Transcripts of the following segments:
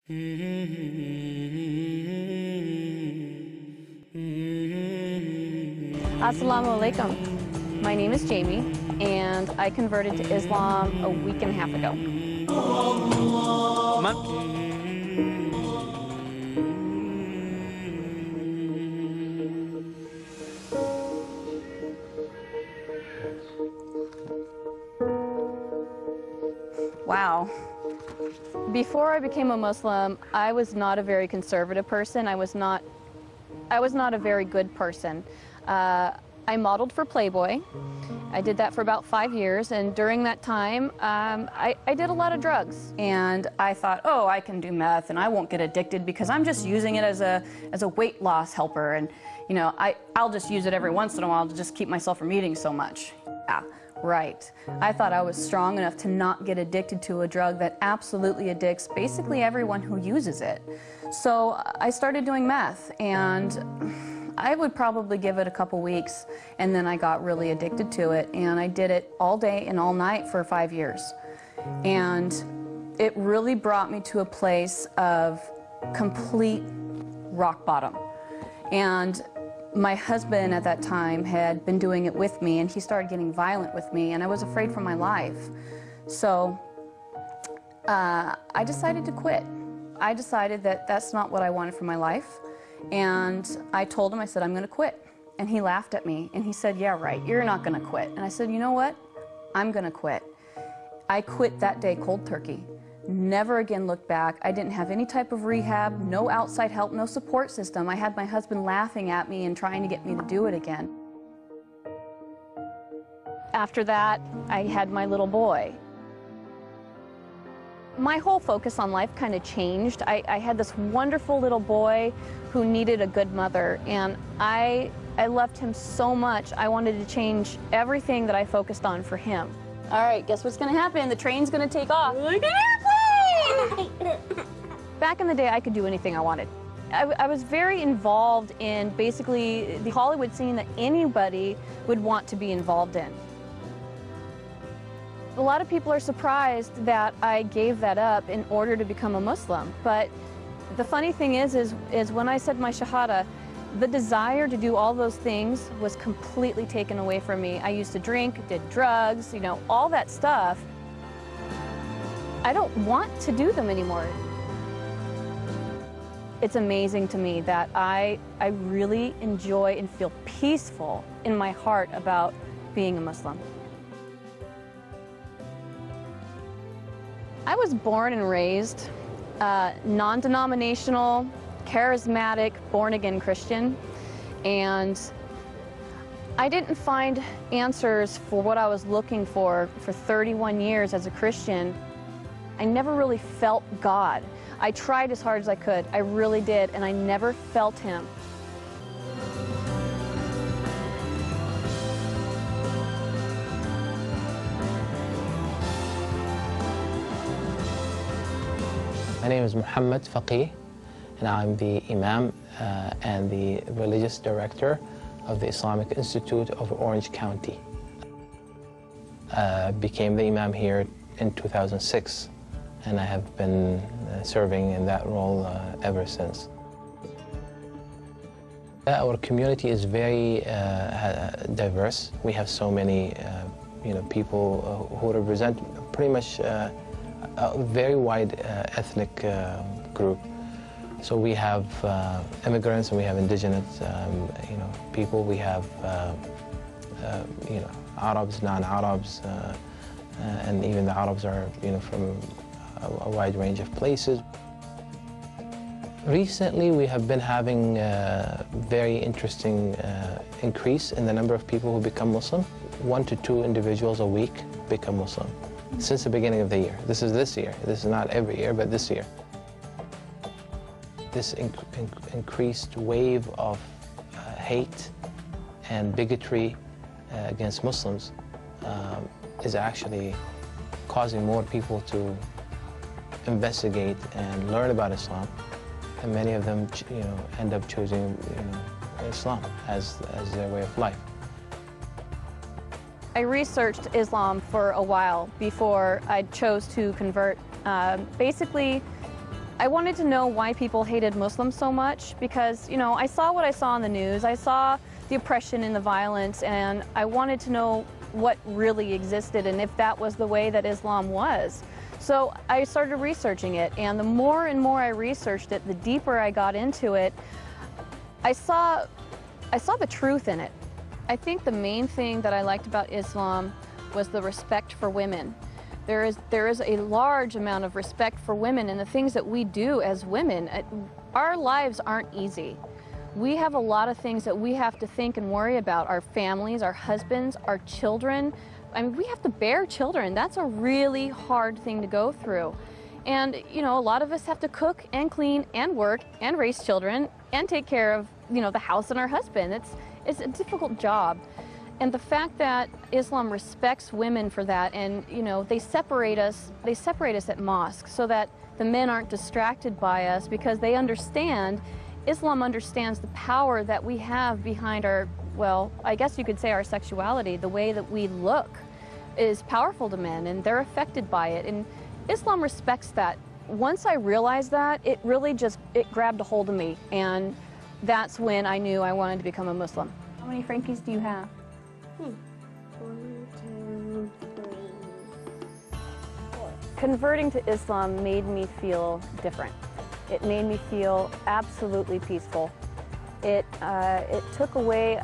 Assalamu alaikum. My name is Jamie, and I converted to Islam a week and a half ago. Wow. Before I became a Muslim, I was not a very conservative person. I was not a very good person. I modeled for Playboy. I did that for about 5 years, and during that time, I did a lot of drugs. And I thought, oh, I can do meth, and I won't get addicted because I'm just using it as a weight loss helper, and you know, I'll just use it every once in a while to just keep myself from eating so much. Yeah, right. I thought I was strong enough to not get addicted to a drug that absolutely addicts basically everyone who uses it. So I started doing meth, and I would probably give it a couple weeks, and then I got really addicted to it, and I did it all day and all night for 5 years. And it really brought me to a place of complete rock bottom. And my husband at that time had been doing it with me, and he started getting violent with me, and I was afraid for my life. So I decided to quit. I decided that that's not what I wanted for my life. And I told him, I said, I'm going to quit. And he laughed at me, and he said, yeah, right, you're not going to quit. And I said, you know what? I'm going to quit. I quit that day cold turkey. Never again looked back. I didn't have any type of rehab, no outside help, no support system. I had my husband laughing at me and trying to get me to do it again. After that, I had my little boy. My whole focus on life kind of changed. I had this wonderful little boy who needed a good mother, and I loved him so much. I wanted to change everything that I focused on for him. All right, guess what's going to happen? The train's going to take off. Like an airplane! Back in the day, I could do anything I wanted. I was very involved in basically the Hollywood scene that anybody would want to be involved in. A lot of people are surprised that I gave that up in order to become a Muslim. But the funny thing is when I said my Shahada, the desire to do all those things was completely taken away from me. I used to drink, did drugs, you know, all that stuff. I don't want to do them anymore. It's amazing to me that I really enjoy and feel peaceful in my heart about being a Muslim. I was born and raised non-denominational, charismatic, born-again Christian, and I didn't find answers for what I was looking for 31 years as a Christian. I never really felt God. I tried as hard as I could, I really did, and I never felt Him. My name is Muhammad Faqih, and I'm the Imam and the Religious Director of the Islamic Institute of Orange County. Became the Imam here in 2006, and I have been serving in that role ever since. Our community is very diverse. We have so many people who represent pretty much a very wide ethnic group. So we have immigrants, and we have indigenous people. We have Arabs, non-Arabs, and even the Arabs are from a wide range of places. Recently, we have been having a very interesting increase in the number of people who become Muslim. 1 to 2 individuals a week become Muslim since the beginning of the year. This is this year. This is not every year, but this year. This increased wave of hate and bigotry against Muslims is actually causing more people to investigate and learn about Islam, and many of them, end up choosing, Islam as their way of life. I researched Islam for a while before I chose to convert. Basically, I wanted to know why people hated Muslims so much because, you know, I saw what I saw on the news. I saw the oppression and the violence, and I wanted to know what really existed and if that was the way that Islam was. So I started researching it, and the more and more I researched it, the deeper I got into it, I saw the truth in it. I think the main thing that I liked about Islam was the respect for women. There is a large amount of respect for women and the things that we do as women. Our lives aren't easy. We have a lot of things that we have to think and worry about. Our families, our husbands, our children. I mean, we have to bear children. That's a really hard thing to go through. And, you know, a lot of us have to cook and clean and work and raise children and take care of, you know, the house and our husband. It's a difficult job. And the fact that Islam respects women for that, and, you know, they separate us at mosque so that the men aren't distracted by us, because they understand, Islam understands the power that we have behind our, well, I guess you could say our sexuality. The way that we look is powerful to men, and they're affected by it. And Islam respects that. Once I realized that, it really it grabbed a hold of me, and that's when I knew I wanted to become a Muslim. How many Frankies do you have? 1, 2, 3, 4. Converting to Islam made me feel different. It made me feel absolutely peaceful. It took away,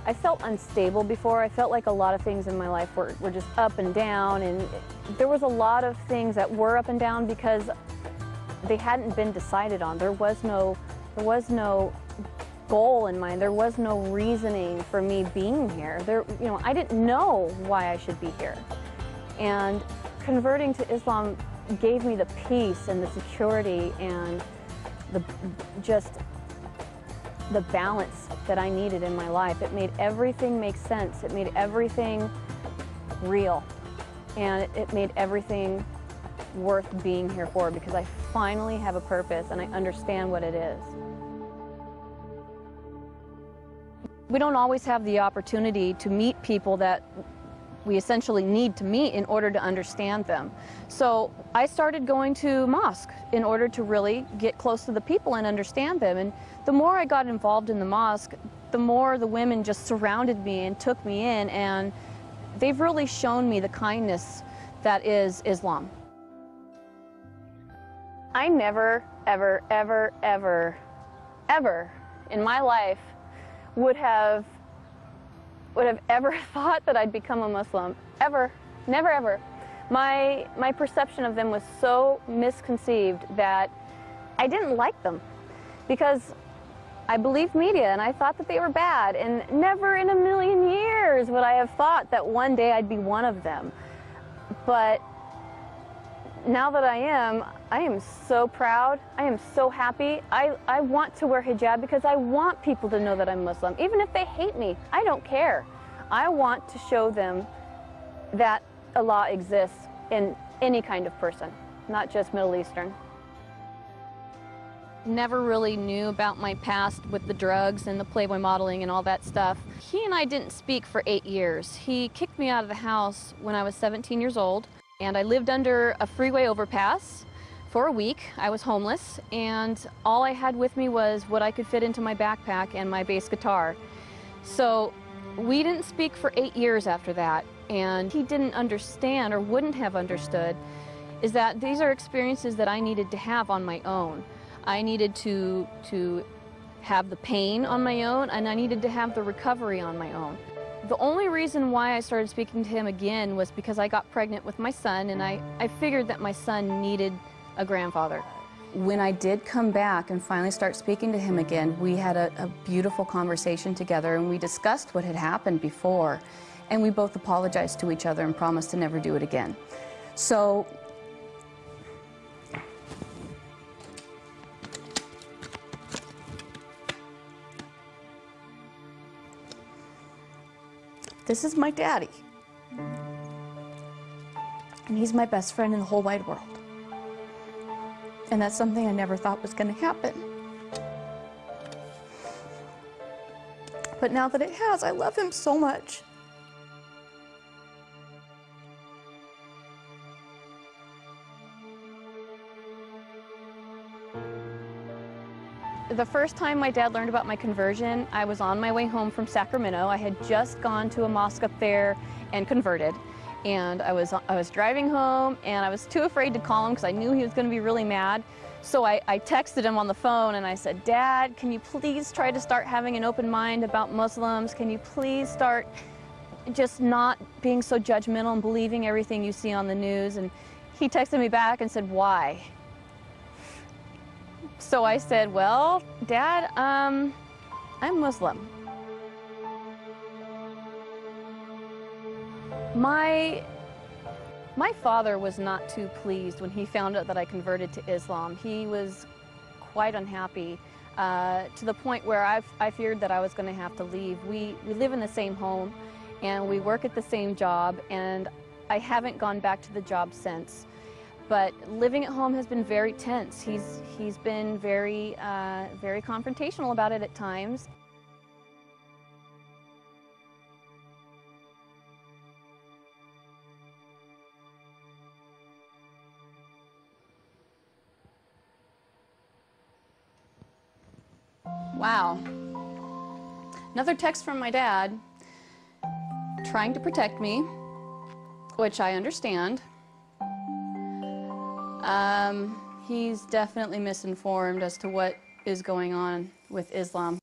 I felt unstable before. I felt like a lot of things in my life were just up and down, and there was a lot of things that were up and down because they hadn't been decided on. There was no goal in mind. There was no reasoning for me being here. You know, I didn't know why I should be here. And converting to Islam gave me the peace and the security and the balance that I needed in my life. It made everything make sense. It made everything real. And it made everything worth being here for, because I finally have a purpose and I understand what it is. We don't always have the opportunity to meet people that we essentially need to meet in order to understand them. So I started going to mosque in order to really get close to the people and understand them. And the more I got involved in the mosque, the more the women just surrounded me and took me in, and they've really shown me the kindness that is Islam. I never, ever, ever, ever, ever in my life would have ever thought that I'd become a Muslim. Ever. Never, ever. My perception of them was so misconceived that I didn't like them, because I believed media and I thought that they were bad, and never in a million years would I have thought that one day I'd be one of them. But now that I am so proud. I am so happy. I want to wear hijab because I want people to know that I'm Muslim. Even if they hate me, I don't care. I want to show them that Allah exists in any kind of person, not just Middle Eastern. Never really knew about my past with the drugs and the Playboy modeling and all that stuff. He and I didn't speak for 8 years. He kicked me out of the house when I was 17 years old. And I lived under a freeway overpass for a week. I was homeless, and all I had with me was what I could fit into my backpack and my bass guitar. So we didn't speak for 8 years after that, and he didn't understand, or wouldn't have understood, is that these are experiences that I needed to have on my own. I needed to have the pain on my own, and I needed to have the recovery on my own. The only reason why I started speaking to him again was because I got pregnant with my son, and I figured that my son needed a grandfather. When I did come back and finally start speaking to him again, we had a beautiful conversation together, and we discussed what had happened before, and we both apologized to each other and promised to never do it again. So this is my daddy, and he's my best friend in the whole wide world. And that's something I never thought was going to happen. But now that it has, I love him so much. The first time my dad learned about my conversion, I was on my way home from Sacramento. I had just gone to a mosque up there and converted. And I was driving home, and I was too afraid to call him because I knew he was going to be really mad. So I texted him on the phone and I said, "Dad, can you please try to start having an open mind about Muslims? Can you please start just not being so judgmental and believing everything you see on the news?" And he texted me back and said, "Why?" So I said, "Well, Dad, I'm Muslim." My father was not too pleased when he found out that I converted to Islam. He was quite unhappy to the point where I feared that I was going to have to leave. We live in the same home and we work at the same job, and I haven't gone back to the job since. But living at home has been very tense. He's been very confrontational about it at times. Wow. Another text from my dad trying to protect me, which I understand. He's definitely misinformed as to what is going on with Islam.